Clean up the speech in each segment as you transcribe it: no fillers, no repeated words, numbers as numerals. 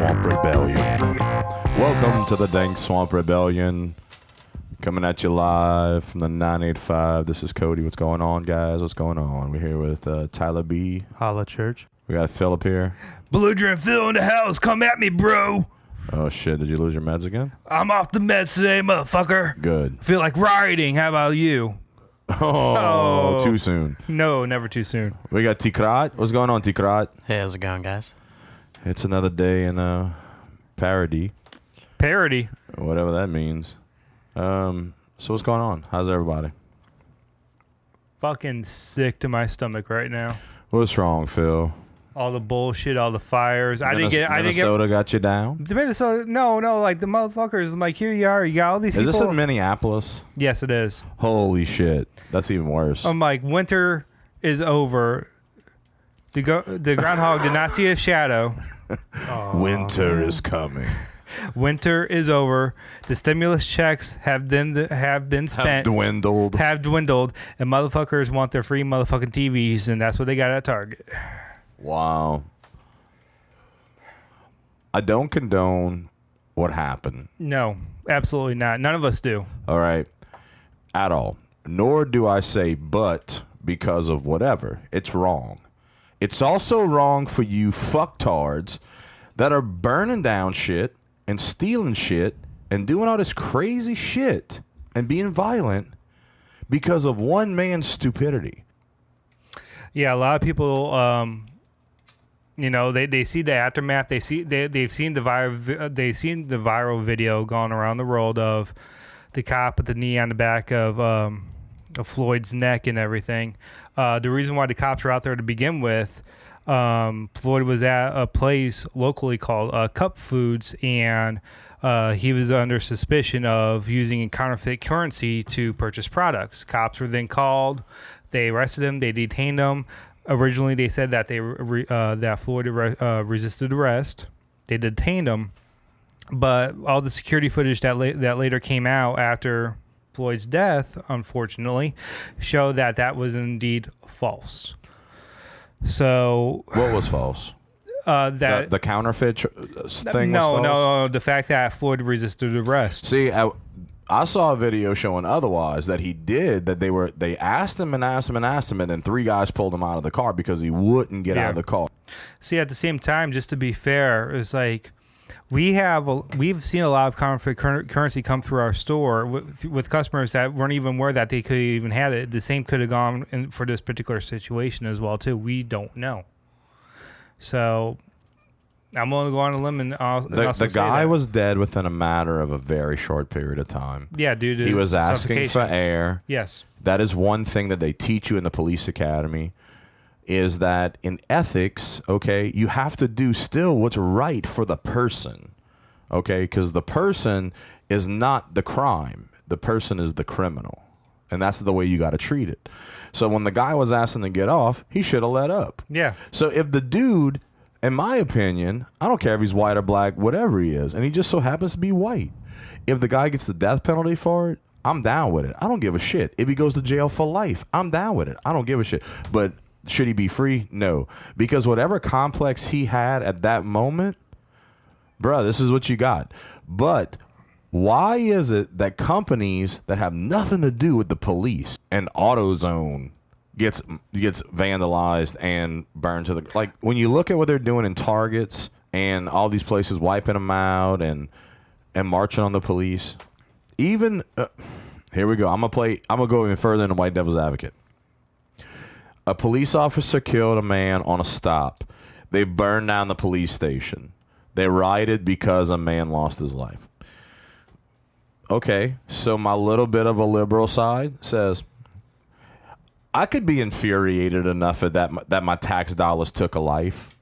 Swamp Rebellion. Welcome to the Dank Swamp Rebellion. Coming at you live from the 985. This is Cody. What's going on, guys? What's going on? We're here with Tyler B. Holla Church. We got Philip here. Belligerent Phil in the house. Come at me, bro. Oh, shit. Did you lose your meds again? I'm off the meds today, motherfucker. Good. Feel like rioting. How about you? Oh, too soon. No, never too soon. We got Tikrat. What's going on, Tikrat? Hey, how's it going, guys? It's another day in parody. Parody. Whatever that means. So what's going on? How's everybody? Fucking sick to my stomach right now. What's wrong, Phil? All the bullshit, all the fires. Minnesota got you down? The Minnesota, no, like the motherfuckers. Like, here you are. You got all these people. Is this in Minneapolis? Yes, it is. Holy shit. That's even worse. I'm like, winter is over. The groundhog did not see a shadow. Winter is coming. Winter is over. The stimulus checks have been spent. Have dwindled. And motherfuckers want their free motherfucking TVs, and that's what they got at Target. Wow. I don't condone what happened. No, absolutely not. None of us do. All right. At all. Nor do I say but because of whatever. It's wrong. It's also wrong for you fucktards that are burning down shit and stealing shit and doing all this crazy shit and being violent because of one man's stupidity. Yeah, a lot of people, they see the aftermath. They've seen the viral video going around the world of the cop with the knee on the back of Floyd's neck and everything. The reason why the cops were out there to begin with, Floyd was at a place locally called Cup Foods, and he was under suspicion of using counterfeit currency to purchase products. Cops were then called. They arrested him. They detained him. Originally, they said that that Floyd resisted arrest. They detained him, but all the security footage that later came out after Floyd's death, unfortunately, showed that was indeed false. So what was false? That the counterfeit thing was false? No, the fact that Floyd resisted arrest. See, I saw a video showing otherwise, that he did, that they asked him, and then three guys pulled him out of the car because he wouldn't get out of the car. See, at the same time, just to be fair, it's like we've seen a lot of counterfeit currency come through our store with customers that weren't even aware that they could even had it. The same could have gone for this particular situation as well too. We don't know. So I'm going to go on a limb and the guy was dead within a matter of a very short period of time. Yeah, dude. He was asking for air. Yes. That is one thing that they teach you in the police academy, is that in ethics, okay, you have to do still what's right for the person, okay? Because the person is not the crime. The person is the criminal. And that's the way you got to treat it. So when the guy was asking to get off, he should have let up. Yeah. So if the dude, in my opinion, I don't care if he's white or black, whatever he is, and he just so happens to be white, if the guy gets the death penalty for it, I'm down with it. I don't give a shit. If he goes to jail for life, I'm down with it. I don't give a shit. But should he be free? No. Because whatever complex he had at that moment, bruh, this is what you got. But why is it that companies that have nothing to do with the police and AutoZone gets vandalized and burned to the... Like, when you look at what they're doing in Targets and all these places wiping them out and marching on the police, even... here we go. I'm going to go even further than the white devil's advocate. A police officer killed a man on a stop. They burned down the police station. They rioted because a man lost his life. Okay, so my little bit of a liberal side says, I could be infuriated enough at that my tax dollars took a life.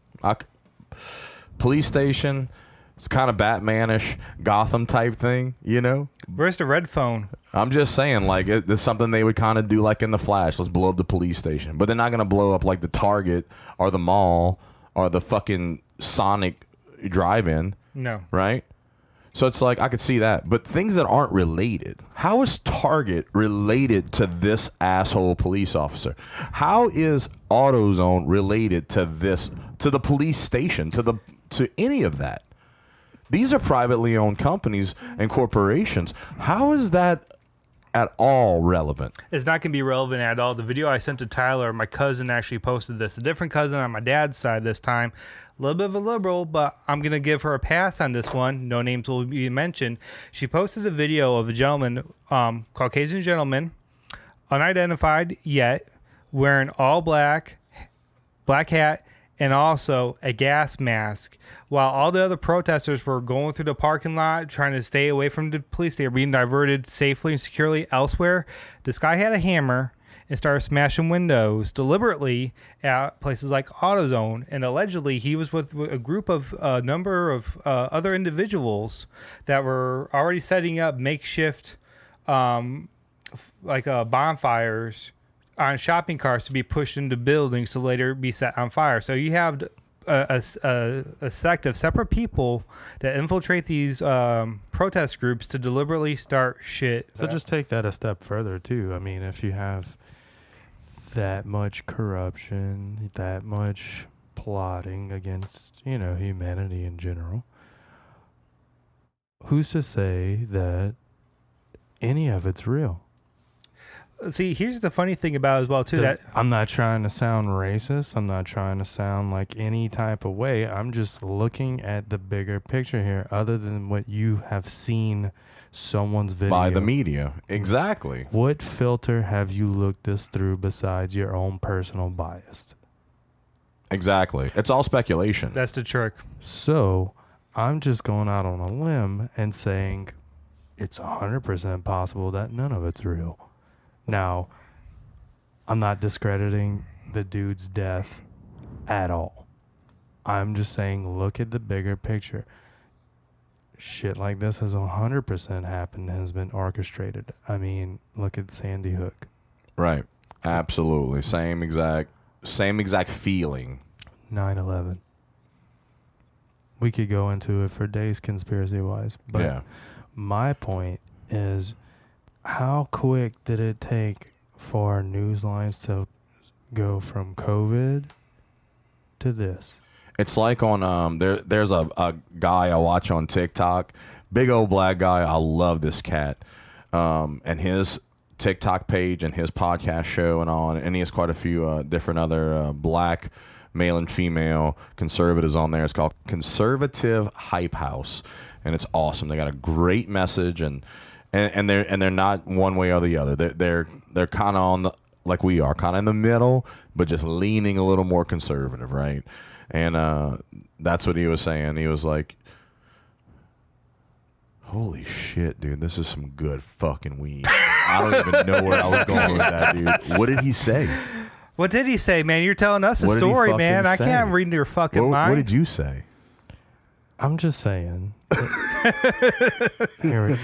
Police station, it's kind of Batman-ish, Gotham type thing, you know? Where's the red phone? I'm just saying, like, it's something they would kind of do like in The Flash. Let's blow up the police station. But they're not going to blow up like the Target or the mall or the fucking Sonic drive-in. No. Right? So it's like, I could see that. But things that aren't related. How is Target related to this asshole police officer? How is AutoZone related to this, to the police station, to any of that? These are privately owned companies and corporations. How is that at all relevant? It's not going to be relevant at all. The video I sent to Tyler, my cousin actually posted this. A different cousin on my dad's side this time. A little bit of a liberal, but I'm going to give her a pass on this one. No names will be mentioned. She posted a video of a gentleman, Caucasian gentleman, unidentified yet, wearing all black hat, and also a gas mask, while all the other protesters were going through the parking lot trying to stay away from the police. They were being diverted safely and securely elsewhere. This guy had a hammer and started smashing windows deliberately at places like AutoZone, and allegedly he was with a group of a number of other individuals that were already setting up makeshift bonfires on shopping carts to be pushed into buildings to later be set on fire. So you have a sect of separate people that infiltrate these protest groups to deliberately start shit. So just take that a step further, too. I mean, if you have that much corruption, that much plotting against, humanity in general, who's to say that any of it's real? See, here's the funny thing about it as well, too. That I'm not trying to sound racist. I'm not trying to sound like any type of way. I'm just looking at the bigger picture here, other than what you have seen someone's video. By the media. Exactly. What filter have you looked this through besides your own personal bias? Exactly. It's all speculation. That's the trick. So I'm just going out on a limb and saying it's 100% possible that none of it's real. Now, I'm not discrediting the dude's death at all. I'm just saying, look at the bigger picture. Shit like this has 100% happened and has been orchestrated. I mean, look at Sandy Hook. Right. Absolutely. Same exact feeling. 9/11. We could go into it for days conspiracy-wise. But yeah. My point is, how quick did it take for news lines to go from COVID to this? It's like on there's a guy I watch on TikTok, big old black guy. I love this cat, and his TikTok page and his podcast show and all, and he has quite a few different other black male and female conservatives on there. It's called Conservative Hype House, and it's awesome. They got a great message and they're not one way or the other. They're kind of on the, like we are, kind of in the middle, but just leaning a little more conservative, right? And that's what he was saying. He was like, "Holy shit, dude, this is some good fucking weed." I don't even know where I was going with that, dude. What did he say? What did he say, man? You're telling us a story, man. I can't read into your fucking mind. What did you say? I'm just saying.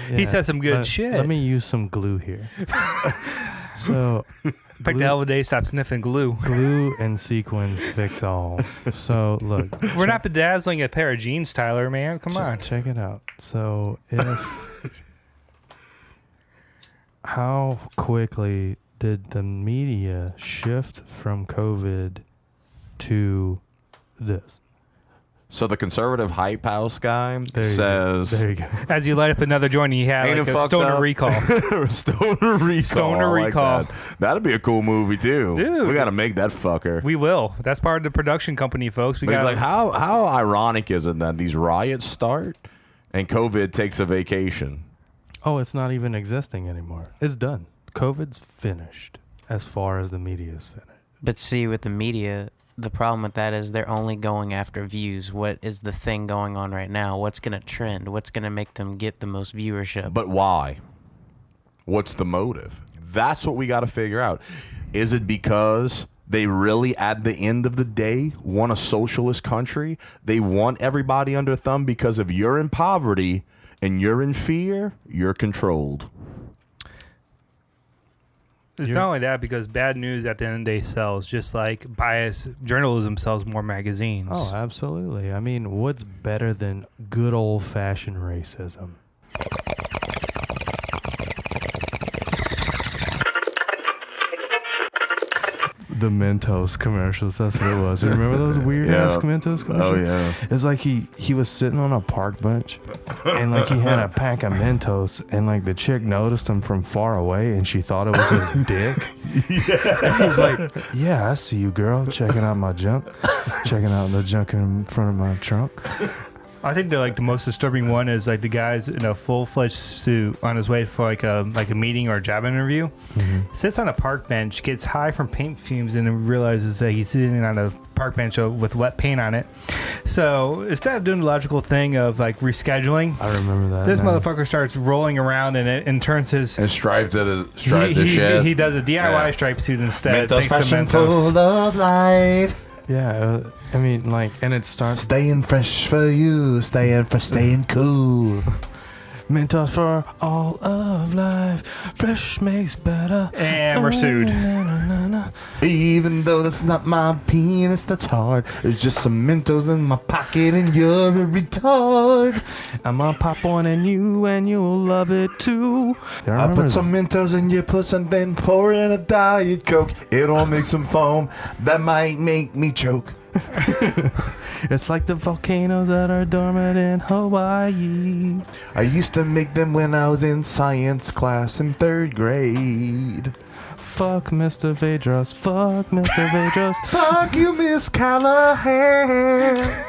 He said some good shit. Let me use some glue here. So, Pick the hell of a day, stop sniffing glue. Glue and sequins fix all. So, look. We're not bedazzling a pair of jeans, Tyler, man. Come on. Check it out. So, how quickly did the media shift from COVID to this? So the Conservative Hype House guy says... There you go. As you light up another joint, you have like a stoner recall. Stoner recall. Stoner recall. Like that'd be a cool movie, too. Dude. We got to make that fucker. We will. That's part of the production company, folks. He's like, how ironic is it that these riots start and COVID takes a vacation? Oh, it's not even existing anymore. It's done. COVID's finished as far as the media is finished. But see, with the media, the problem with that is they're only going after views. What is the thing going on right now? What's going to trend? What's going to make them get the most viewership? But why? What's the motive? That's what we got to figure out. Is it because they really, at the end of the day, want a socialist country? They want everybody under a thumb because if you're in poverty and you're in fear, you're controlled. It's not only that, because bad news at the end of the day sells, just like biased journalism sells more magazines. Oh, absolutely. I mean, what's better than good old-fashioned racism? the Mentos commercials. That's what it was. You remember those weird ass Mentos commercials? Oh yeah. It's like he was sitting on a park bench, and like he had a pack of Mentos, and like the chick noticed him from far away, and she thought it was his dick. And he's like, "Yeah, I see you, girl. Checking out my junk, checking out the junk in front of my trunk." I think the most disturbing one is like the guy's in a full-fledged suit on his way for like a meeting or a job interview. Mm-hmm. Sits on a park bench, gets high from paint fumes, and then realizes that he's sitting on a park bench with wet paint on it. So instead of doing the logical thing of like rescheduling, I remember that. this now. motherfucker starts rolling around in it and turns his And striped the shit. he does a DIY stripe suit instead. Mentos Thanks to fashion Mentos. full of life. Yeah, I mean, like, and it starts. Staying fresh for you, staying fresh, staying cool. Mentos for all of life. Fresh makes better. And we're sued. Even though that's not my penis, that's hard. It's just some Mentos in my pocket and you're a retard. I'm gonna pop one in you and you'll love it too. I put some Mentos in your puss and then pour in a Diet Coke. It'll make some foam that might make me choke. It's like the volcanoes that are dormant in Hawaii. I used to make them when I was in science class in 3rd grade. Fuck Mr. Vedros. Fuck Mr. Vedros. Fuck you, Miss Callahan.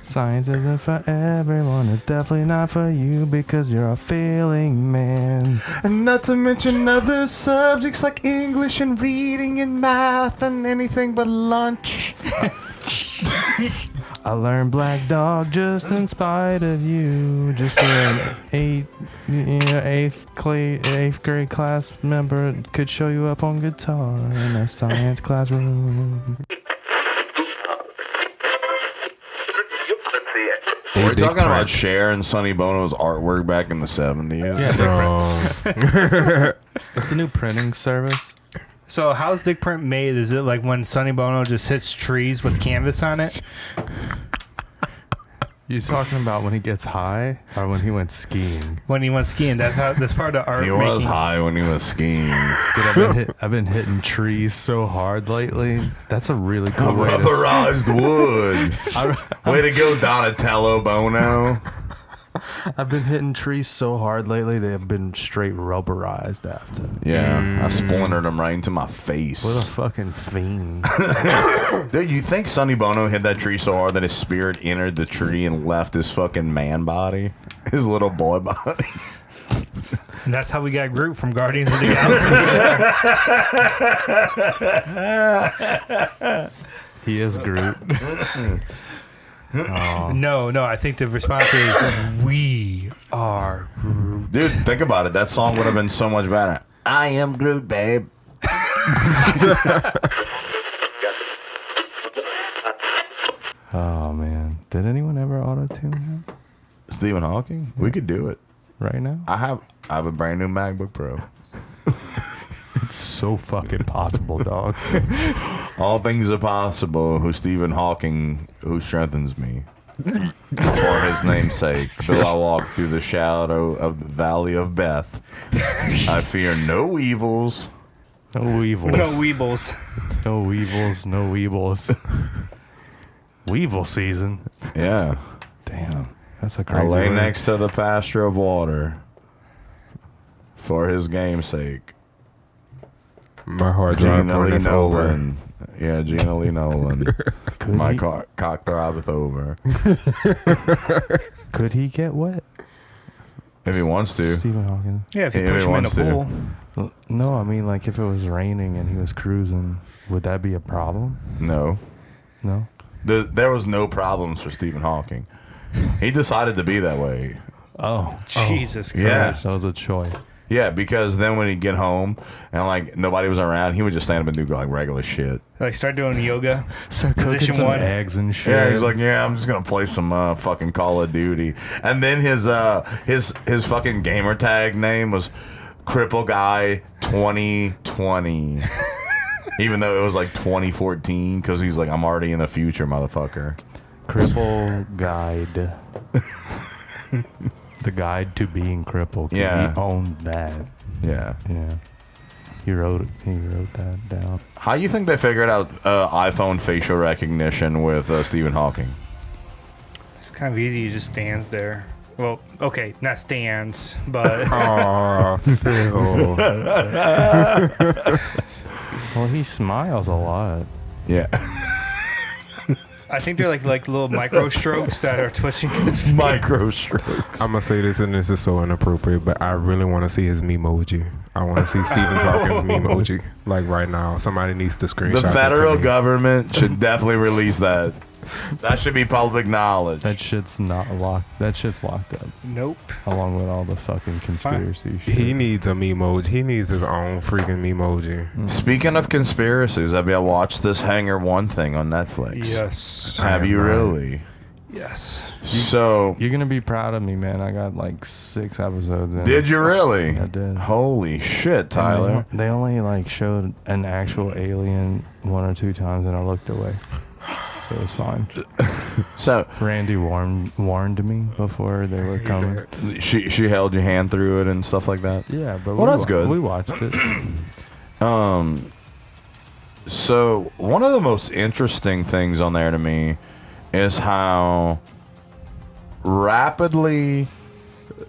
Science isn't for everyone. It's definitely not for you because you're a failing man. And not to mention other subjects like English and reading and math and anything but lunch. I learned Black Dog just in spite of you. Just so an eighth grade class member could show you up on guitar in a science classroom. We're talking about Cher and Sonny Bono's artwork back in the 70s. It's the new printing service. So how's Dick Print made? Is it like when Sonny Bono just hits trees with canvas on it? You talking about when he gets high or when he went skiing? When he went skiing, that's part of the art. He was making. high when he was skiing. Dude, I've been hitting trees so hard lately. That's a really cool way to Rubberized wood. Way to go, Donatello Bono. I've been hitting trees so hard lately they have been straight rubberized after. Yeah, I splintered them right into my face. What a fucking fiend. Dude, you think Sonny Bono hit that tree so hard that his spirit entered the tree and left his fucking man body? His little boy body? And that's how we got Groot from Guardians of the Galaxy. He is Groot. Oh. No, I think the response is we are Groot. Dude, think about it. That song would have been so much better. I am Groot, babe. Oh man, did anyone ever auto-tune him? Stephen Hawking? We could do it. Right now? I have a brand new MacBook Pro. It's so fucking possible, dog. All things are possible. Who Stephen Hawking, who strengthens me. For his name's sake, though I walk through the shadow of the valley of Beth, I fear no evils. No evils. No weebles. No weevils. No weebles. Weevil season. Yeah. Damn. That's a I crazy lay word. next to the pasture of water for his game's sake. My hard drive Gina Lee runneth over. Nolan. Yeah, Gina Lee Nolan. My he- cock throbbeth over. Could he get wet? If he wants to. Stephen Hawking. Yeah, if you If push he him in a wants to. pool. Well, no, I mean, like, if it was raining and he was cruising, would that be a problem? No. No? There was no problems for Stephen Hawking. He decided to be that way. Oh. Jesus Christ. Yeah. That was a choice. Yeah, because then when he'd get home and like nobody was around, he would just stand up and do like regular shit. Like start doing yoga. Start cooking Position some one. eggs and shit. Yeah, he's like, yeah, I'm just gonna play some fucking Call of Duty. And then his fucking gamer tag name was Cripple Guy 2020. Even though it was like 2014, because he's like, I'm already in the future, motherfucker. Cripple Guide. The guide to being crippled. 'Cause Yeah. he owned that. Yeah. Yeah. He wrote that down. How you think they figured out iPhone facial recognition with Stephen Hawking? It's kind of easy. He just stands there. Well, okay, not stands, but Oh, Phil. Well, he smiles a lot. Yeah. I think they're like little micro strokes that are twitching his face. Micro strokes. I'm gonna say this, and this is so inappropriate, but I really want to see his memoji. I want to see Stephen Hawking's memoji, like right now. Somebody needs to screenshot. The that to federal me. government should definitely release that. That should be public knowledge. That shit's not locked. That shit's locked up, Nope. along with all the fucking conspiracy shit. He needs a memoji. He needs his own freaking memoji. Speaking of conspiracies, have you watched this Hangar One thing on Netflix? Yes. Have you really? Yes. So, You're gonna be proud of me, man. I got like 6 episodes in. did you really? I did. Holy shit, Tyler. They only like showed an actual alien 1 or 2 times, and I looked away. So it's fine. So, Randy warned me before they were coming. she held your hand through it and stuff like that? Yeah, but Well, that's good. We watched it. So one of the most interesting things on there to me is how rapidly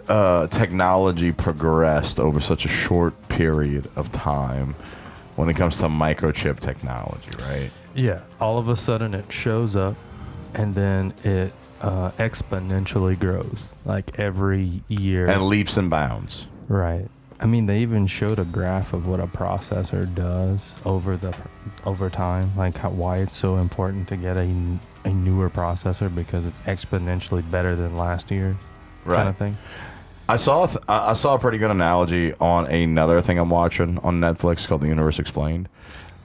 technology progressed over such a short period of time when it comes to microchip technology, right? Yeah, all of a sudden it shows up, and then it exponentially grows, like every year. And leaps and bounds. Right. I mean, they even showed a graph of what a processor does over time, like why it's so important to get a newer processor, because it's exponentially better than last year, kind of thing. I saw a pretty good analogy on another thing I'm watching on Netflix called The Universe Explained.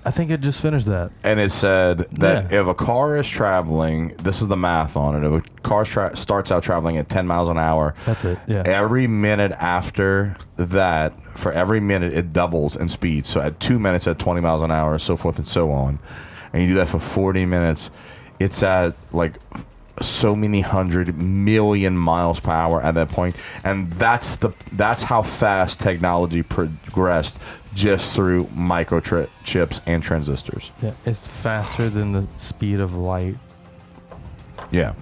I think it just finished that. And it said that if a car is traveling, this is the math on it. If a car starts out traveling at 10 miles an hour, That's it. Yeah. every minute after that, for every minute, it doubles in speed. So at 2 minutes at 20 miles an hour, so forth and so on. And you do that for 40 minutes, it's at like so many 100 million miles per hour at that point. And that's how fast technology progressed just through microchips and transistors. Yeah, it's faster than the speed of light, Yeah.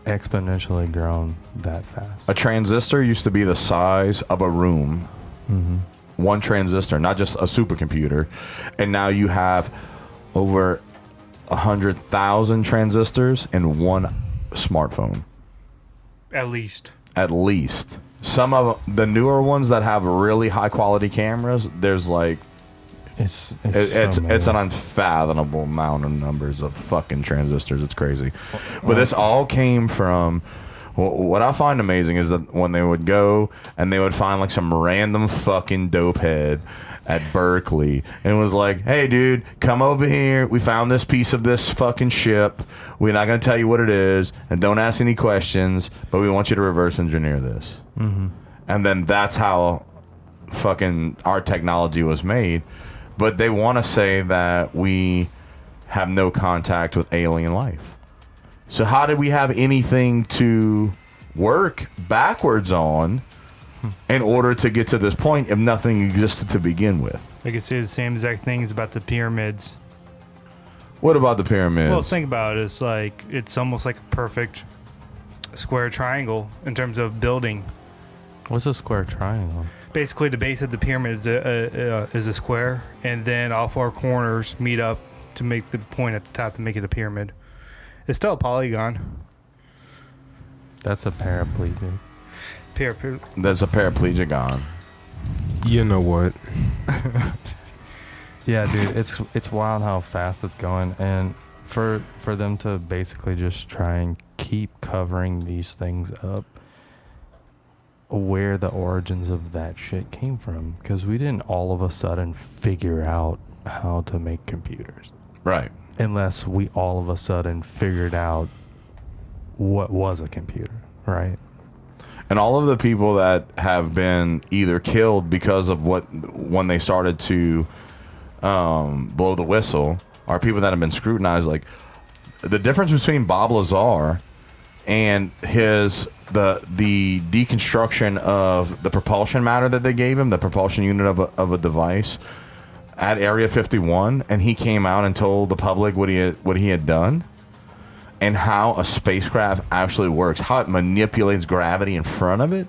exponentially grown that fast. A transistor used to be the size of a room. Mm-hmm. One transistor, not just a supercomputer. And now you have over 100,000 transistors in one smartphone. At least. At least. Some of the newer ones that have really high quality cameras, there's like It's an unfathomable amount of numbers of fucking transistors. It's crazy. But this all came from what I find amazing is that when they would go and they would find like some random fucking dopehead at Berkeley and was like, hey dude, come over here, we found this piece of this fucking ship, we're not going to tell you what it is and don't ask any questions, but we want you to reverse engineer this. Mm-hmm. And then that's how fucking our technology was made. But they want to say that we have no contact with alien life. So how did we have anything to work backwards on in order to get to this point if nothing existed to begin with? I could say the same exact things about the pyramids. What about the pyramids? Well, think about it. It's like it's almost like a perfect square triangle in terms of building. What's a square triangle? Basically, the base of the pyramid is a square, and then all 4 corners meet up to make the point at the top to make it a pyramid. It's still a polygon. That's a paraplegic. There's a paraplegic. You know what? Yeah, dude, it's wild how fast it's going, and for them to basically just try and keep covering these things up, where the origins of that shit came from, because we didn't all of a sudden figure out how to make computers, Right. unless we all of a sudden figured out what was a computer, right? And all of the people that have been either killed because of when they started to blow the whistle are people that have been scrutinized. Like the difference between Bob Lazar and the deconstruction of the propulsion matter that they gave him, the propulsion unit of a device at Area 51, and he came out and told the public what he had done and how a spacecraft actually works, how it manipulates gravity in front of it.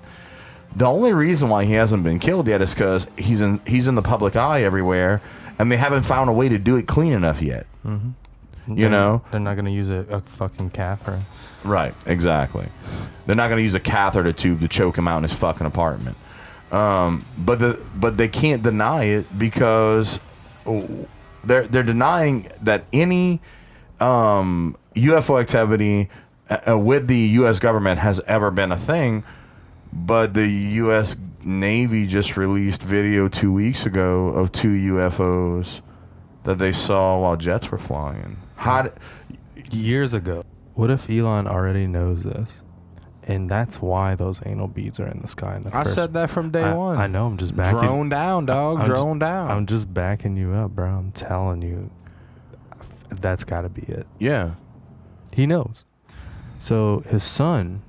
The only reason why he hasn't been killed yet is because he's in the public eye everywhere, and they haven't found a way to do it clean enough yet. Mm-hmm. You know? They're not going to use a fucking catheter. Right, exactly. They're not going to use a catheter tube to choke him out in his fucking apartment. But they can't deny it because they're denying that any UFO activity with the U.S. government has ever been a thing. But the U.S. Navy just released video 2 weeks ago of 2 UFOs that they saw while jets were flying. Years ago. What if Elon already knows this? And that's why those anal beads are in the sky. I said that from day one. I know. I'm just backing. Drone down, dog. Drone down. I'm just backing you up, bro. I'm telling you, that's got to be it. Yeah. He knows. So his son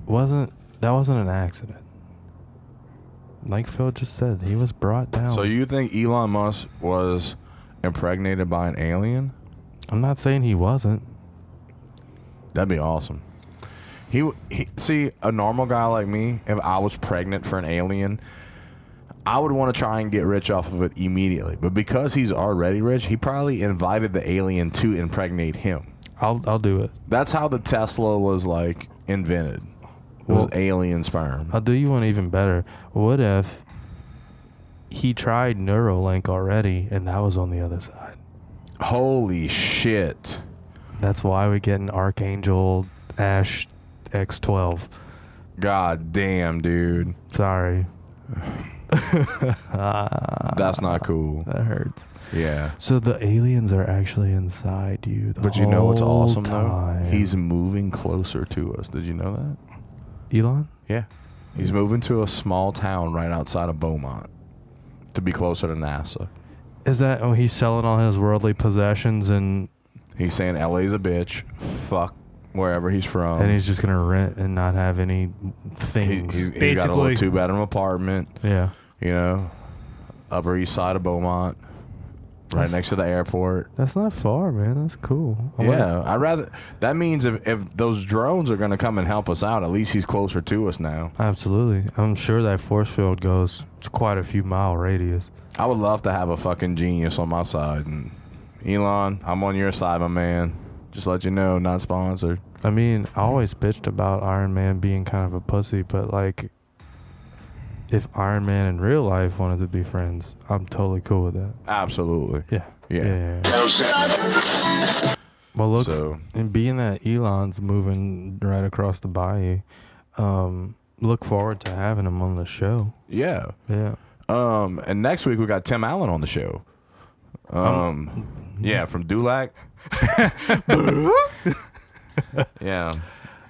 wasn't an accident. Like Phil just said, he was brought down. So you think Elon Musk was impregnated by an alien? I'm not saying he wasn't. That'd be awesome. He see, a normal guy like me, if I was pregnant for an alien, I would want to try and get rich off of it immediately. But because he's already rich, he probably invited the alien to impregnate him. I'll do it. That's how the Tesla was like invented. It was alien sperm. I'll do you one even better. What if he tried Neuralink already and that was on the other side? Holy shit. That's why we get an Archangel Ash X12. God damn, dude. Sorry. That's not cool. That hurts. Yeah. So the aliens are actually inside you. But you know what's awesome, time. though? He's moving closer to us. Did you know that? Elon? Yeah. He's moving to a small town right outside of Beaumont to be closer to NASA. Is that, he's selling all his worldly possessions and... He's saying LA's a bitch. Fuck wherever he's from. And he's just going to rent and not have any things. He's got a little 2-bedroom apartment. Yeah. You know, Upper East Side of Beaumont. Right next to the airport. That's not far, man. That's cool. I'd rather... That means if those drones are going to come and help us out, at least he's closer to us now. Absolutely. I'm sure that force field goes to quite a few mile radius. I would love to have a fucking genius on my side. And Elon, I'm on your side, my man. Just let you know, not sponsored. I mean, I always bitched about Iron Man being kind of a pussy, but like, if Iron Man in real life wanted to be friends, I'm totally cool with that. Absolutely. Yeah. Well, look, and being that Elon's moving right across the bayou, look forward to having him on the show. Yeah. Yeah. And next week we got Tim Allen on the show. Yeah, from Dulac. Yeah.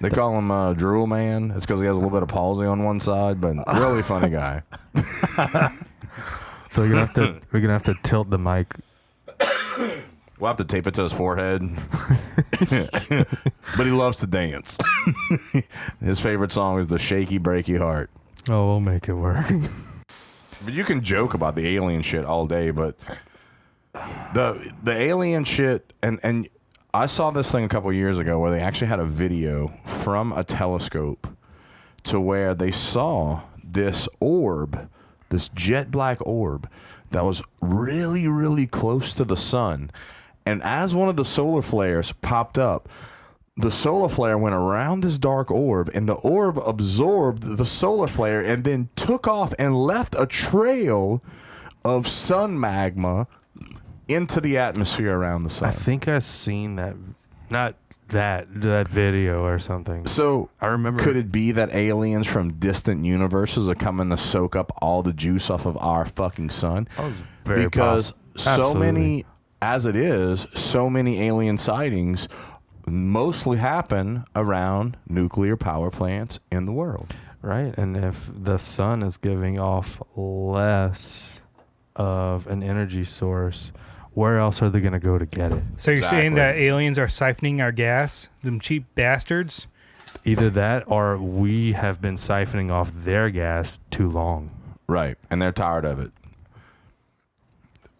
They call him Drool Man. It's because he has a little bit of palsy on one side, but really funny guy. So we're gonna have to tilt the mic. We'll have to tape it to his forehead. But he loves to dance. His favorite song is The Shaky Breaky Heart. Oh, we'll make it work. But you can joke about the alien shit all day, but the alien shit, and I saw this thing a couple years ago where they actually had a video from a telescope to where they saw this orb, this jet black orb that was really, really close to the sun. And as one of the solar flares popped up, the solar flare went around this dark orb, and the orb absorbed the solar flare and then took off and left a trail of sun magma into the atmosphere around the sun. I think I've seen that, not that video or something. So I remember. Could it be that aliens from distant universes are coming to soak up all the juice off of our fucking sun? Because so many, as it is, so many alien sightings mostly happen around nuclear power plants in the world. Right, and if the sun is giving off less of an energy source, where else are they going to go to get it? So you're saying Exactly. that aliens are siphoning our gas? Them cheap bastards? Either that or we have been siphoning off their gas too long. Right, and they're tired of it.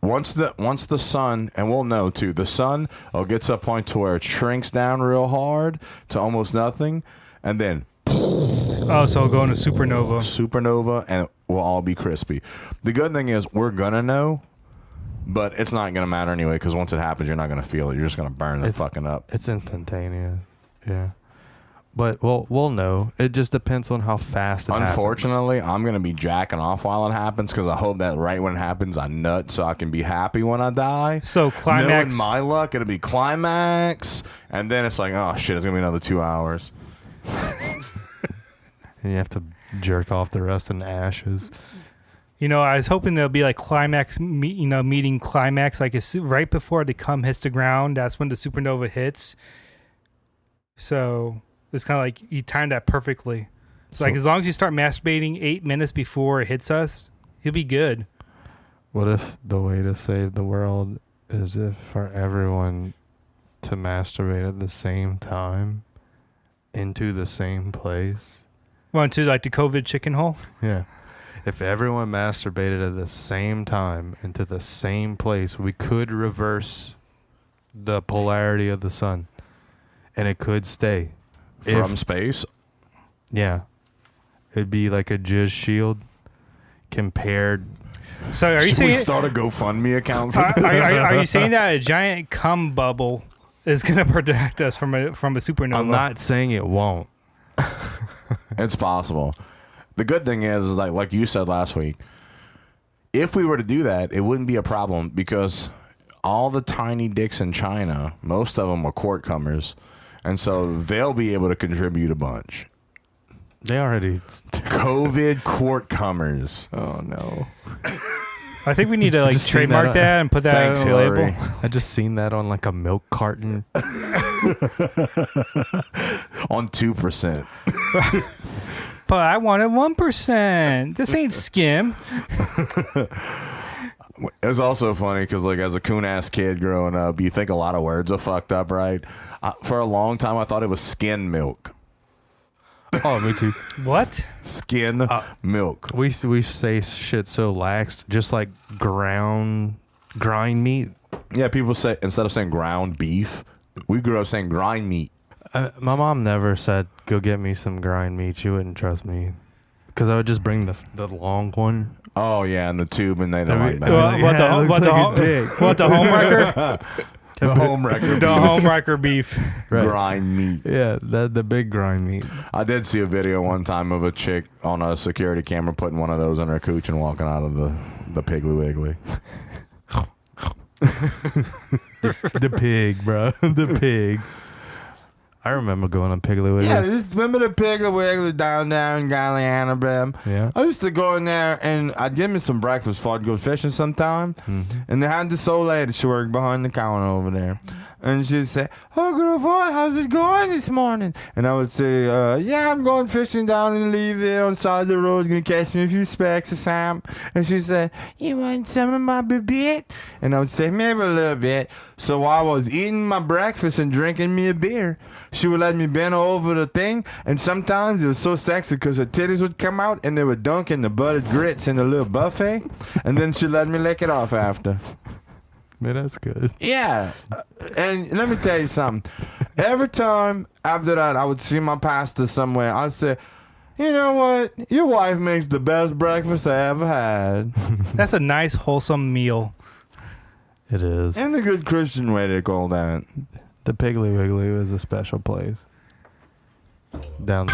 Once the sun, and we'll know too, the sun gets to a point to where it shrinks down real hard to almost nothing, and then Oh, so it'll go into supernova. supernova, and it will all be crispy. The good thing is we're gonna know, but it's not gonna matter anyway because once it happens, you're not gonna feel it. You're just gonna burn the fucking up. It's instantaneous. Yeah. But we'll know. It just depends on how fast it happens. Unfortunately, I'm gonna be jacking off while it happens because I hope that right when it happens, I nut so I can be happy when I die. So climax. Knowing my luck, it'll be climax, and then it's like, oh shit, it's gonna be another 2 hours. And you have to jerk off the rest in ashes. You know, I was hoping there'll be like climax, meeting climax, like it's right before the cum hits the ground. That's when the supernova hits. So it's kind of like you timed that perfectly. So like as long as you start masturbating 8 minutes before it hits us, you'll be good. What if the way to save the world is if for everyone to masturbate at the same time into the same place? Well, into like the COVID chicken hole. Yeah. If everyone masturbated at the same time into the same place, we could reverse the polarity of the sun. And it could stay. From space? Yeah. It'd be like a jizz shield compared. So are you Should we saying start a GoFundMe account for are, this? are you saying that a giant cum bubble is going to protect us from a supernova? I'm not saying it won't. It's possible. The good thing is like you said last week, if we were to do that, it wouldn't be a problem because all the tiny dicks in China, most of them are court comers, and so they'll be able to contribute a bunch. They already. COVID court comers. Oh, no. I think we need to like Just seen trademark that, that and put that Thanks, on a Hillary. label. I just seen that on like a milk carton. On 2%. But I wanted 1%. This ain't skim. It was also funny because, like, as a coon-ass kid growing up, you think a lot of words are fucked up, right? For a long time, I thought it was skin milk. Oh, me too. What? Skin milk. We say shit so lax, just like grind meat. Yeah, people say, instead of saying ground beef, we grew up saying grind meat. My mom never said, go get me some grind meat. She wouldn't trust me. Because I would just bring the long one. Oh, yeah, and the tube, and they don't like that. What the home wrecker? The home wrecker. The home wrecker beef. Right. Grind meat. Yeah, the big grind meat. I did see a video one time of a chick on a security camera putting one of those in her cooch and walking out of the Piggly Wiggly. The pig, bro. The pig. I remember going on Piggly Wiggly. Yeah, remember the Piggly Wiggly down there in Guyana, Bam? Yeah. I used to go in there and I'd give me some breakfast before I'd go fishing sometime. And they had this old lady, she worked behind the counter over there. And she'd say, oh, good boy, how's it going this morning? And I would say, yeah, I'm going fishing down in Lee there on the side of the road, gonna catch me a few specks of salmon. And she'd say, you want some of my bit? And I would say, maybe a little bit. So while I was eating my breakfast and drinking me a beer, she would let me bend over the thing, and sometimes it was so sexy because her titties would come out and they would dunk in the buttered grits in the little buffet, and then she let me lick it off after. Man, that's good. Yeah, and let me tell you something. Every time after that, I would see my pastor somewhere. I'd say, you know what? Your wife makes the best breakfast I ever had. That's a nice, wholesome meal. It is. In a good Christian way, they call that. The Piggly Wiggly was a special place. Down.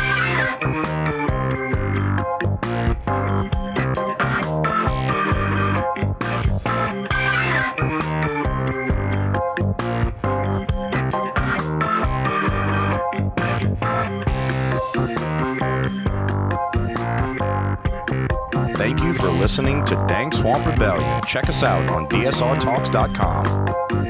Thank you for listening to Dankest Rebellion. Check us out on dsrtalks.com.